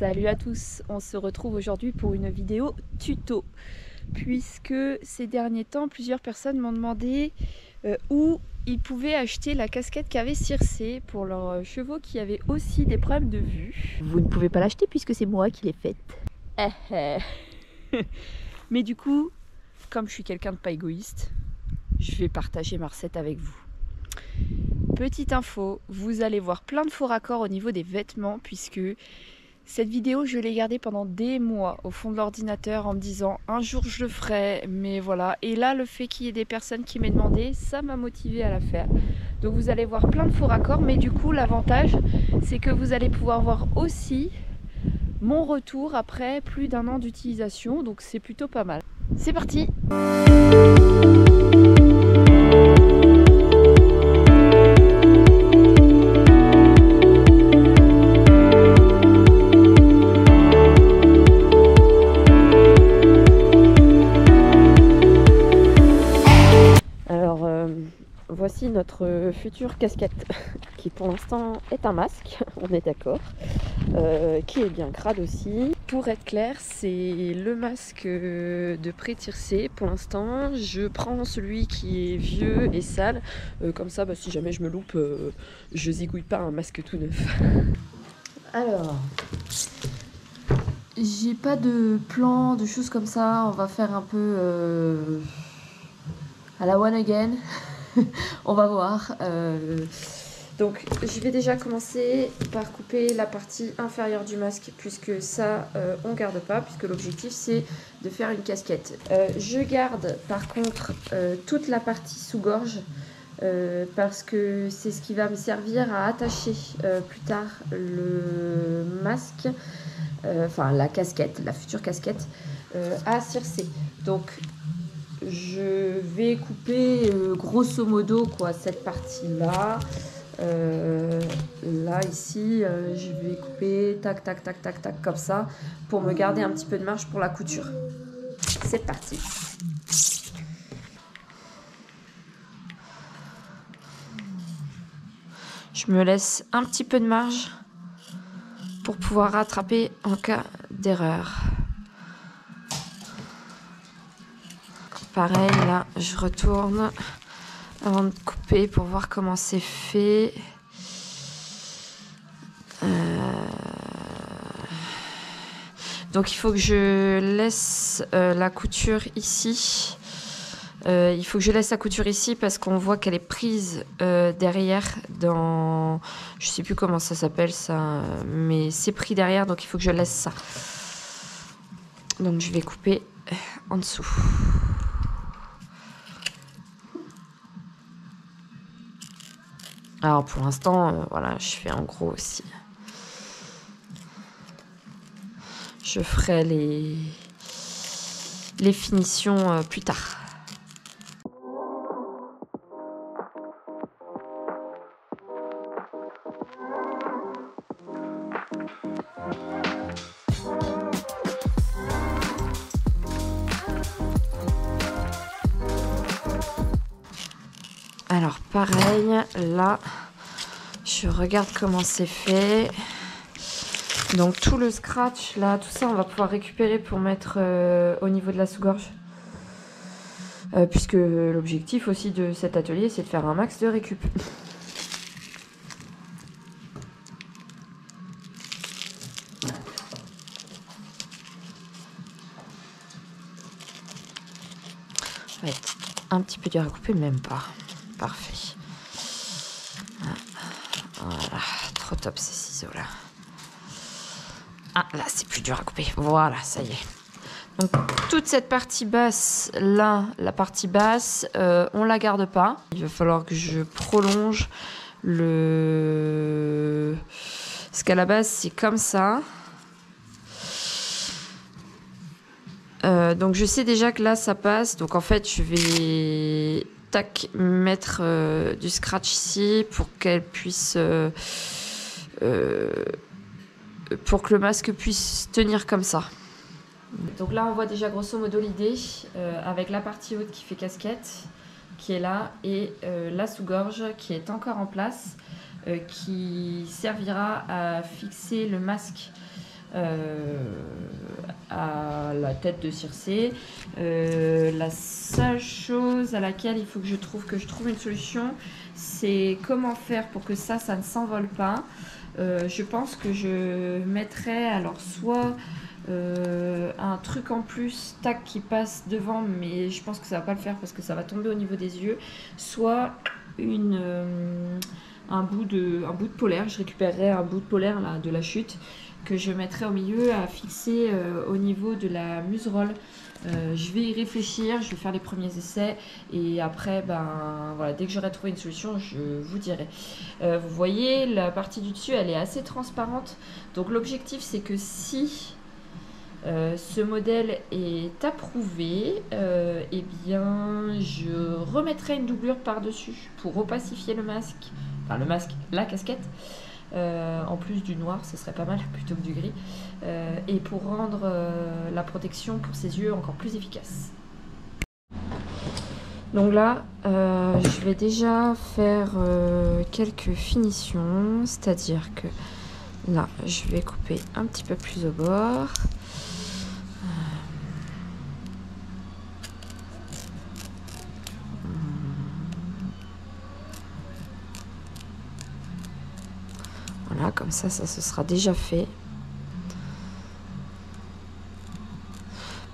Salut à tous, on se retrouve aujourd'hui pour une vidéo tuto puisque ces derniers temps plusieurs personnes m'ont demandé où ils pouvaient acheter la casquette qu'avait Circé pour leurs chevaux qui avaient aussi des problèmes de vue. Vous ne pouvez pas l'acheter puisque c'est moi qui l'ai faite. Mais du coup, comme je suis quelqu'un de pas égoïste, je vais partager ma recette avec vous. Petite info, vous allez voir plein de faux raccords au niveau des vêtements puisque cette vidéo, je l'ai gardée pendant des mois au fond de l'ordinateur en me disant un jour je le ferai, mais voilà. Et là, le fait qu'il y ait des personnes qui m'aient demandé, ça m'a motivé à la faire. Donc vous allez voir plein de faux raccords, mais du coup, l'avantage, c'est que vous allez pouvoir voir aussi mon retour après plus d'un an d'utilisation. Donc c'est plutôt pas mal. C'est parti! Voici notre future casquette qui pour l'instant est un masque, on est d'accord, qui est bien crade aussi. Pour être clair, c'est le masque de pré Circé pour l'instant. Je prends celui qui est vieux et sale, comme ça si jamais je me loupe, je zigouille pas un masque tout neuf. Alors, j'ai pas de plan, de choses comme ça, on va faire un peu à la one again. On va voir. Donc je vais déjà commencer par couper la partie inférieure du masque puisque ça on garde pas puisque l'objectif c'est de faire une casquette. Je garde par contre toute la partie sous-gorge parce que c'est ce qui va me servir à attacher plus tard le masque, enfin la casquette, la future casquette à Circé. Donc je vais couper grosso modo cette partie là. Là ici je vais couper tac tac tac tac tac comme ça pour me garder un petit peu de marge pour la couture. C'est parti. Je me laisse un petit peu de marge pour pouvoir rattraper en cas d'erreur. Pareil, là, je retourne avant de couper pour voir comment c'est fait. Donc, il faut que je laisse la couture ici. Il faut que je laisse la couture ici parce qu'on voit qu'elle est prise derrière dans... Je sais plus comment ça s'appelle ça, mais c'est pris derrière, donc il faut que je laisse ça. Donc, je vais couper en dessous. Alors pour l'instant, voilà, je fais en gros aussi. Je ferai les finitions plus tard. Alors pareil, là, je regarde comment c'est fait. Donc tout le scratch, là, tout ça, on va pouvoir récupérer pour mettre au niveau de la sous-gorge. Puisque l'objectif aussi de cet atelier, c'est de faire un max de récup. Ouais, un petit peu dur à couper, même pas. Parfait. Voilà, trop top ces ciseaux là. Ah, là c'est plus dur à couper. Voilà, ça y est. Donc toute cette partie basse, là, la partie basse, on la garde pas. Il va falloir que je prolonge le... Parce qu'à la base, c'est comme ça. Donc je sais déjà que là, ça passe. Donc en fait, je vais... tac, mettre du scratch ici pour qu'elle puisse... pour que le masque puisse tenir comme ça. Donc là on voit déjà grosso modo l'idée avec la partie haute qui fait casquette qui est là et la sous-gorge qui est encore en place qui servira à fixer le masque à la tête de Circé. La seule chose à laquelle il faut que je trouve une solution, c'est comment faire pour que ça ne s'envole pas. Je pense que je mettrais alors soit un truc en plus tac qui passe devant, mais je pense que ça va pas le faire parce que ça va tomber au niveau des yeux, soit un bout de polaire. Je récupérerai un bout de polaire là, de la chute, que je mettrai au milieu à fixer au niveau de la muserolle. Je vais y réfléchir, je vais faire les premiers essais et après, voilà, dès que j'aurai trouvé une solution, je vous dirai. Vous voyez, la partie du dessus, elle est assez transparente. Donc l'objectif, c'est que si ce modèle est approuvé, eh bien, je remettrai une doublure par-dessus pour opacifier le masque, la casquette. En plus du noir, ce serait pas mal plutôt que du gris, et pour rendre la protection pour ses yeux encore plus efficace. Donc là, je vais déjà faire quelques finitions, c'est-à-dire que là, je vais couper un petit peu plus au bord. Voilà, comme ça se sera déjà fait.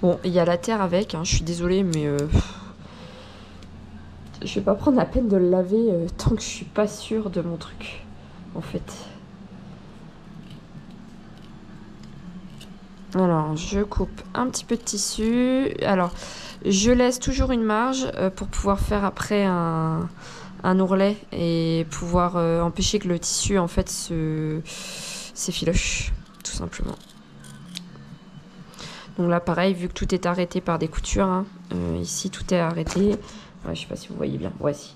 Bon, il y a la terre avec, hein, je suis désolée, mais je vais pas prendre la peine de le laver tant que je suis pas sûre de mon truc, en fait. Alors, je coupe un petit peu de tissu. Alors, je laisse toujours une marge pour pouvoir faire après un ourlet et pouvoir empêcher que le tissu, en fait, s'effiloche, tout simplement. Donc là, pareil, vu que tout est arrêté par des coutures, hein, ici, tout est arrêté. Ouais, je sais pas si vous voyez bien. Voici.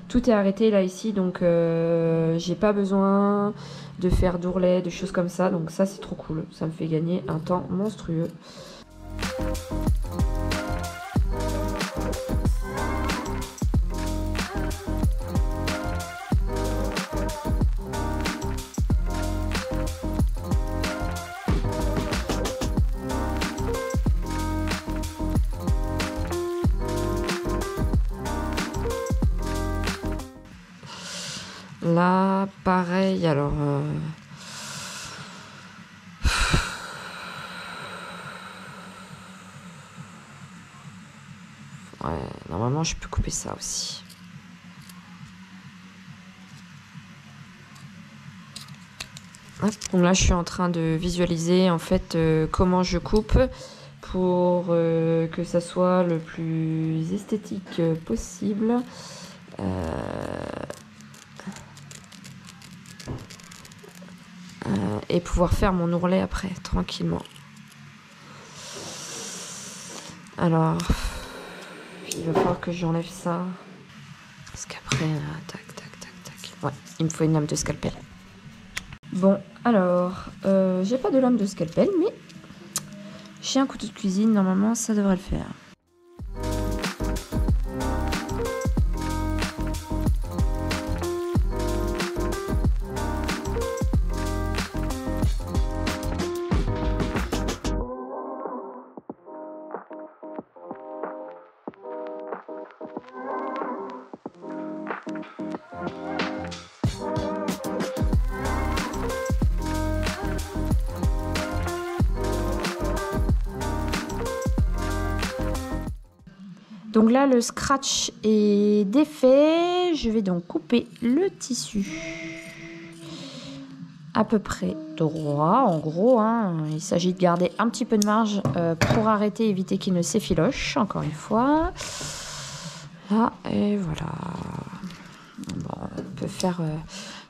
Tout est arrêté là, ici, donc j'ai pas besoin de faire d'ourlet, de choses comme ça. Donc ça, c'est trop cool. Ça me fait gagner un temps monstrueux. Là, pareil, alors... Ouais, normalement, je peux couper ça aussi. Hop. Donc là, je suis en train de visualiser, en fait, comment je coupe pour que ça soit le plus esthétique possible. Et pouvoir faire mon ourlet après, tranquillement. Alors, il va falloir que j'enlève ça. Parce qu'après, tac, tac, tac, tac. Ouais, il me faut une lame de scalpel. Bon, alors, j'ai pas de lame de scalpel, mais j'ai un couteau de cuisine, normalement, ça devrait le faire. Donc là, le scratch est défait. Je vais donc couper le tissu à peu près droit, en gros. Hein. Il s'agit de garder un petit peu de marge pour arrêter, éviter qu'il ne s'effiloche, encore une fois. Là, et voilà. Bon, on peut faire...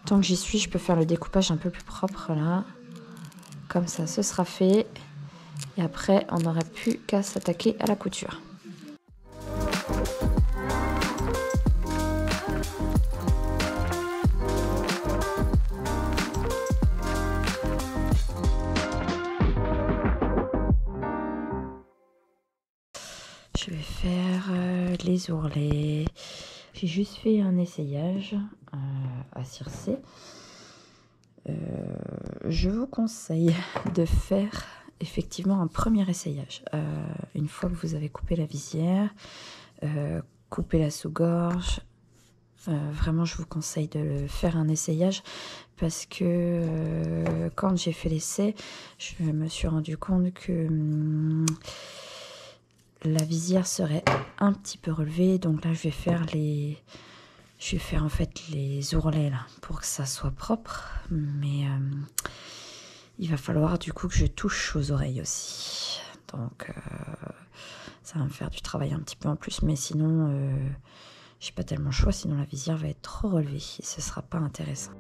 tant que j'y suis, je peux faire le découpage un peu plus propre, là. Comme ça, ce sera fait. Et après, on n'aurait plus qu'à s'attaquer à la couture. Je vais faire les ourlets. J'ai juste fait un essayage à Circé. Je vous conseille de faire effectivement un premier essayage. Une fois que vous avez coupé la visière, coupé la sous-gorge, vraiment je vous conseille de faire un essayage parce que quand j'ai fait l'essai, je me suis rendu compte que la visière serait un petit peu relevée. Donc là je vais faire en fait les ourlets là pour que ça soit propre, mais il va falloir du coup que je touche aux oreilles aussi, donc ça va me faire du travail un petit peu en plus, mais sinon j'ai pas tellement le choix, sinon la visière va être trop relevée et ce sera pas intéressant.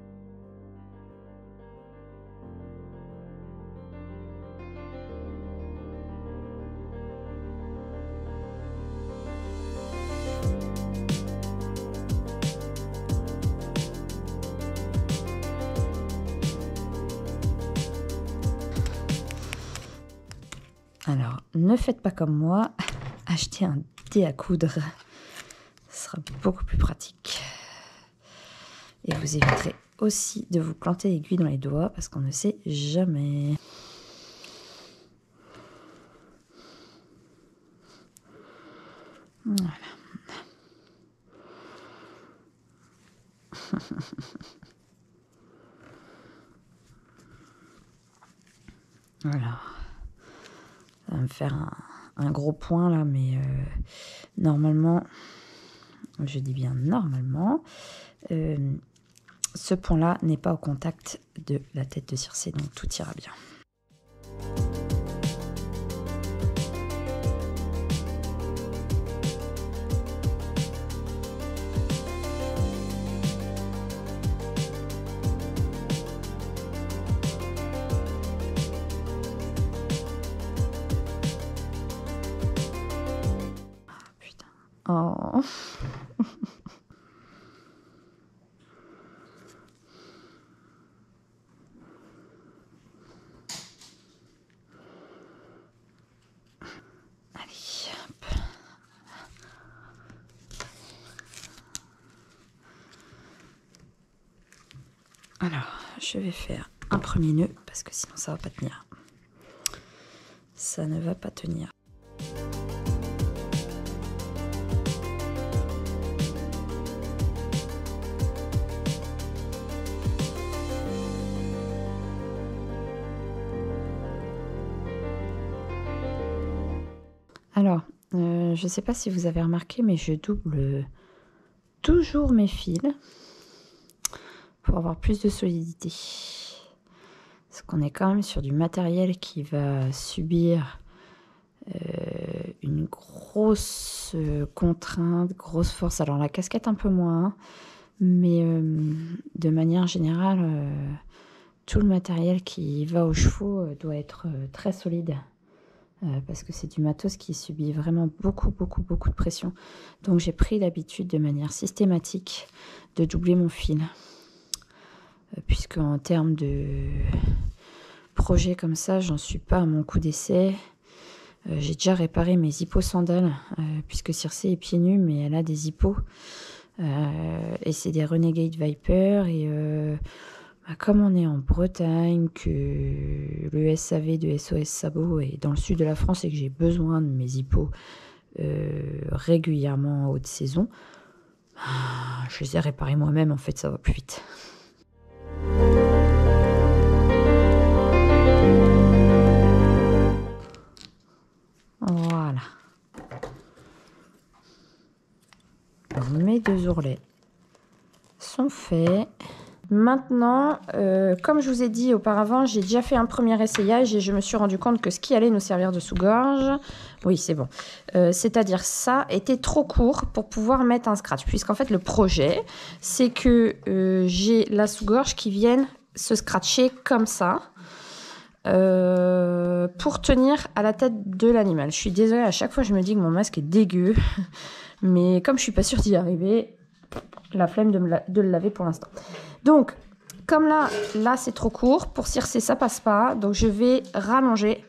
Alors, ne faites pas comme moi, achetez un dé à coudre, ce sera beaucoup plus pratique. Et vous éviterez aussi de vous planter l'aiguille dans les doigts parce qu'on ne sait jamais. Voilà. Voilà. Ça va me faire un gros point là, mais normalement, je dis bien normalement, ce point-là n'est pas au contact de la tête de Circé, donc tout ira bien. Oh. Allez, hop. Alors, je vais faire un premier nœud parce que sinon ça va pas tenir. Ça ne va pas tenir. Alors, je ne sais pas si vous avez remarqué, mais je double toujours mes fils pour avoir plus de solidité. Parce qu'on est quand même sur du matériel qui va subir une grosse contrainte, grosse force. Alors la casquette un peu moins, mais de manière générale, tout le matériel qui va aux chevaux doit être très solide. Parce que c'est du matos qui subit vraiment beaucoup de pression. Donc j'ai pris l'habitude de manière systématique de doubler mon fil. Puisque en termes de projet comme ça, j'en suis pas à mon coup d'essai. J'ai déjà réparé mes hippos sandales, puisque Circé est pieds nus, mais elle a des hippos. Et c'est des Renegade Viper. Et comme on est en Bretagne, que le SAV de SOS Sabot est dans le sud de la France et que j'ai besoin de mes hippos régulièrement en haute saison, je les ai réparés moi-même, en fait ça va plus vite. Voilà. Mes deux ourlets sont faits. Maintenant, comme je vous ai dit auparavant, j'ai déjà fait un premier essayage et je me suis rendu compte que ce qui allait nous servir de sous-gorge, oui c'est bon, c'est-à-dire ça était trop court pour pouvoir mettre un scratch, puisqu'en fait le projet c'est que j'ai la sous-gorge qui vienne se scratcher comme ça pour tenir à la tête de l'animal. Je suis désolée, à chaque fois je me dis que mon masque est dégueu, mais comme je suis pas sûre d'y arriver, la flemme de le laver pour l'instant. Donc, comme là c'est trop court, pour Circé ça passe pas, donc je vais rallonger,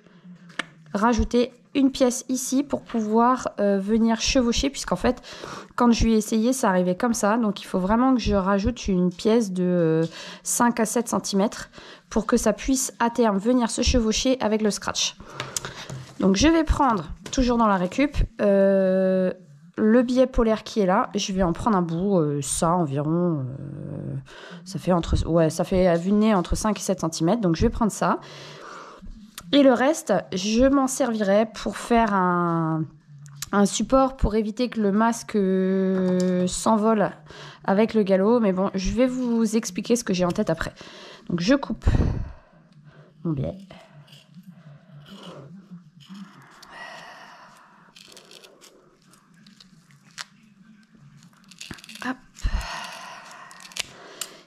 rajouter une pièce ici pour pouvoir venir chevaucher, puisqu'en fait, quand je lui ai essayé, ça arrivait comme ça. Donc, il faut vraiment que je rajoute une pièce de 5 à 7 cm pour que ça puisse à terme venir se chevaucher avec le scratch. Donc, je vais prendre, toujours dans la récup, le billet polaire qui est là. Je vais en prendre un bout, ça environ, ça fait vue de nez entre 5 et 7 cm. Donc, je vais prendre ça. Et le reste, je m'en servirai pour faire un support pour éviter que le masque s'envole avec le galop. Mais bon, je vais vous expliquer ce que j'ai en tête après. Donc, je coupe mon billet. Hop.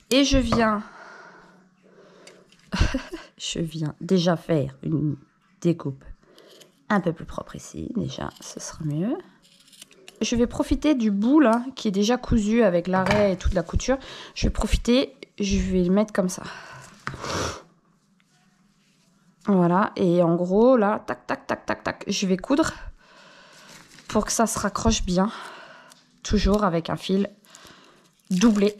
Et je viens déjà faire une découpe un peu plus propre ici. Déjà, ce sera mieux. Je vais profiter du bout là, qui est déjà cousu avec l'arrêt et toute la couture. Je vais profiter, je vais le mettre comme ça. Voilà, et en gros, là, tac, tac, tac, tac, tac, je vais coudre pour que ça se raccroche bien. Toujours avec un fil doublé.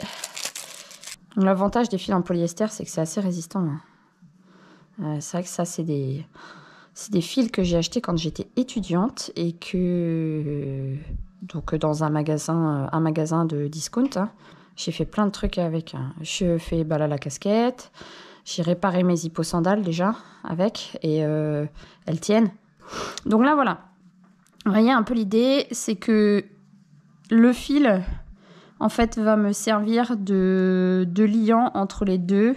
L'avantage des fils en polyester, c'est que c'est assez résistant. C'est vrai que ça, c'est des fils que j'ai achetés quand j'étais étudiante et que donc dans un magasin de discount. J'ai fait plein de trucs avec. Je fais là la casquette. J'ai réparé mes hipposandales déjà avec et elles tiennent. Donc là voilà. Vous voyez un peu l'idée, c'est que le fil en fait va me servir de liant entre les deux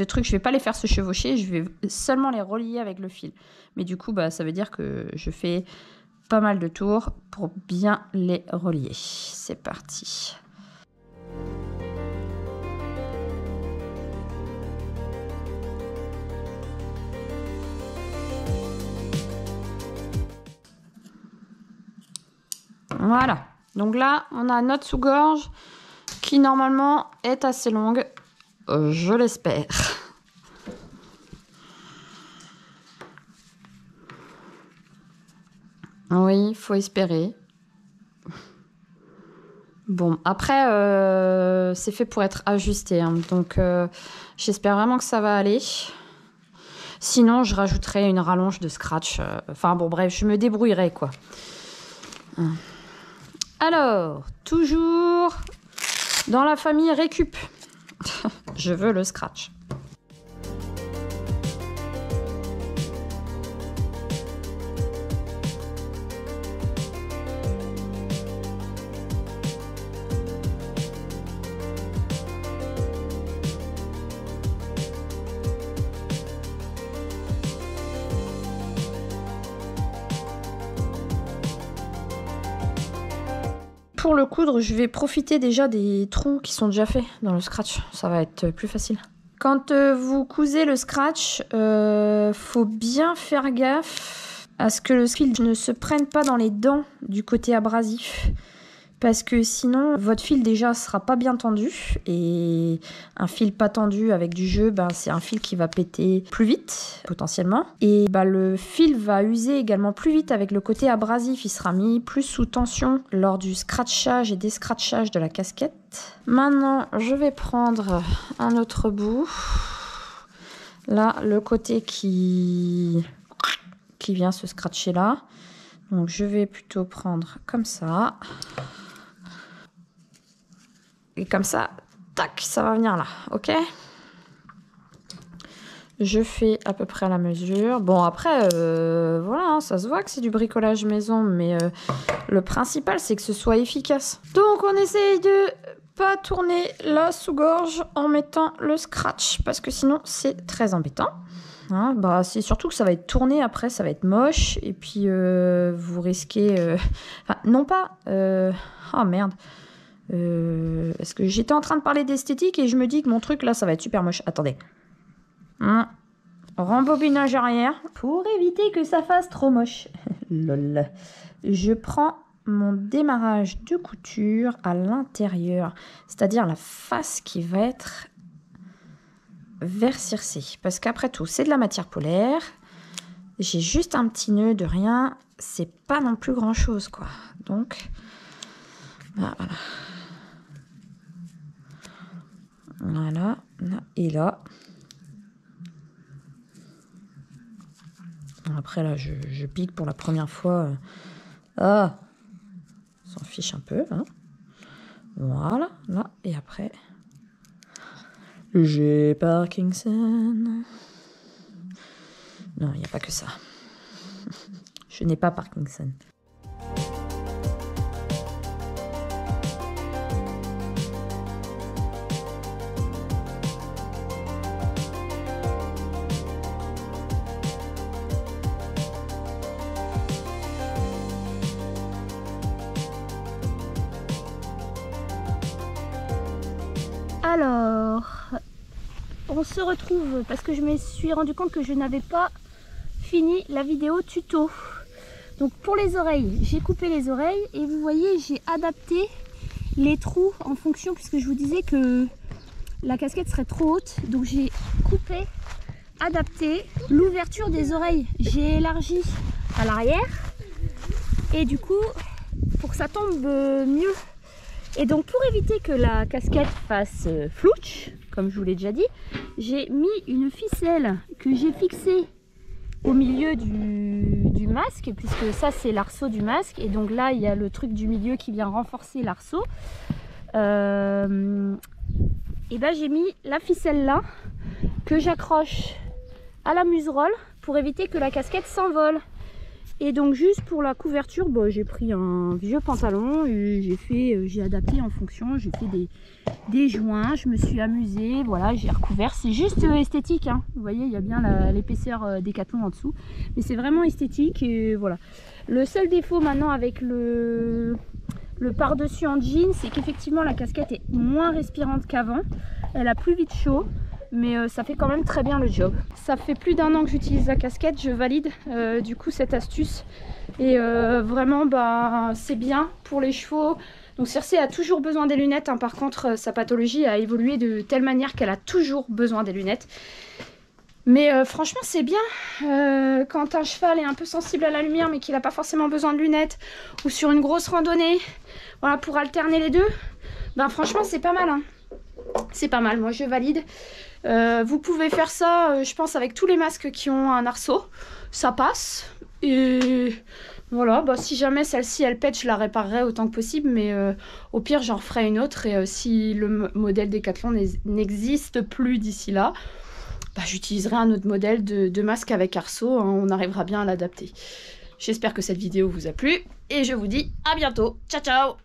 trucs. Je vais pas les faire se chevaucher, je vais seulement les relier avec le fil. Mais du coup, ça veut dire que je fais pas mal de tours pour bien les relier. C'est parti. Voilà. Donc là, on a notre sous-gorge qui normalement est assez longue. Je l'espère. Oui, il faut espérer. Bon, après, c'est fait pour être ajusté. Donc, j'espère vraiment que ça va aller. Sinon, je rajouterai une rallonge de scratch. Enfin, bon, bref, je me débrouillerai, quoi. Alors, toujours dans la famille récup. Je veux le scratch. Pour le coudre, je vais profiter déjà des trous qui sont déjà faits dans le scratch. Ça va être plus facile. Quand vous cousez le scratch, faut bien faire gaffe à ce que le fil ne se prenne pas dans les dents du côté abrasif. Parce que sinon, votre fil déjà sera pas bien tendu. Et un fil pas tendu avec du jeu, c'est un fil qui va péter plus vite, potentiellement. Et le fil va user également plus vite avec le côté abrasif. Il sera mis plus sous tension lors du scratchage et descratchage de la casquette. Maintenant, je vais prendre un autre bout. Là, le côté qui vient se scratcher là. Donc, je vais plutôt prendre comme ça. Et comme ça, tac, ça va venir là, ok? Je fais à peu près à la mesure. Bon, après, voilà, ça se voit que c'est du bricolage maison, mais le principal, c'est que ce soit efficace. Donc, on essaye de pas tourner la sous-gorge en mettant le scratch, parce que sinon, c'est très embêtant. C'est surtout que ça va être tourné après, ça va être moche, et puis vous risquez... Enfin, non pas... Oh, merde. Est-ce que j'étais en train de parler d'esthétique et je me dis que mon truc là ça va être super moche. Attendez. Rembobinage arrière pour éviter que ça fasse trop moche. Lol. Je prends mon démarrage de couture à l'intérieur, c'est-à-dire la face qui va être vers Circé. Parce qu'après tout, c'est de la matière polaire. J'ai juste un petit nœud de rien, c'est pas non plus grand chose quoi. Donc, voilà. Voilà, là et là. Après là, je pique pour la première fois. Ah, on s'en fiche un peu. Hein. Voilà, là et après. J'ai Parkinson. Non, il n'y a pas que ça. Je n'ai pas Parkinson. Alors, on se retrouve parce que je me suis rendu compte que je n'avais pas fini la vidéo tuto. Donc pour les oreilles, j'ai coupé les oreilles et vous voyez, j'ai adapté les trous en fonction, puisque je vous disais que la casquette serait trop haute. Donc j'ai coupé, adapté l'ouverture des oreilles. J'ai élargi à l'arrière et du coup, pour que ça tombe mieux. Et donc pour éviter que la casquette fasse flouche, comme je vous l'ai déjà dit, j'ai mis une ficelle que j'ai fixée au milieu du masque, puisque ça c'est l'arceau du masque, et donc là il y a le truc du milieu qui vient renforcer l'arceau. Et ben j'ai mis la ficelle là, que j'accroche à la muserolle pour éviter que la casquette s'envole. Et donc juste pour la couverture, bon, j'ai pris un vieux pantalon et j'ai adapté en fonction, j'ai fait des joints, je me suis amusée, voilà, j'ai recouvert. C'est juste esthétique, hein. Vous voyez, il y a bien l'épaisseur Décathlon en dessous, mais c'est vraiment esthétique et voilà. Le seul défaut maintenant avec le par-dessus en jean, c'est qu'effectivement la casquette est moins respirante qu'avant, elle a plus vite chaud. Mais ça fait quand même très bien le job. Ça fait plus d'1 an que j'utilise la casquette, je valide du coup cette astuce. Et vraiment, bah, c'est bien pour les chevaux. Donc Circé a toujours besoin des lunettes, hein. Par contre, sa pathologie a évolué de telle manière qu'elle a toujours besoin des lunettes. Mais franchement, c'est bien quand un cheval est un peu sensible à la lumière mais qu'il n'a pas forcément besoin de lunettes, ou sur une grosse randonnée, voilà, pour alterner les deux. Ben franchement, c'est pas mal, hein. C'est pas mal, moi je valide. Vous pouvez faire ça, je pense, avec tous les masques qui ont un arceau. Ça passe. Et voilà, bah, si jamais celle-ci elle pète, je la réparerai autant que possible. Mais au pire, j'en referai une autre. Et si le modèle Décathlon n'existe plus d'ici là, bah, j'utiliserai un autre modèle de masque avec arceau. Hein, on arrivera bien à l'adapter. J'espère que cette vidéo vous a plu. Et je vous dis à bientôt. Ciao, ciao!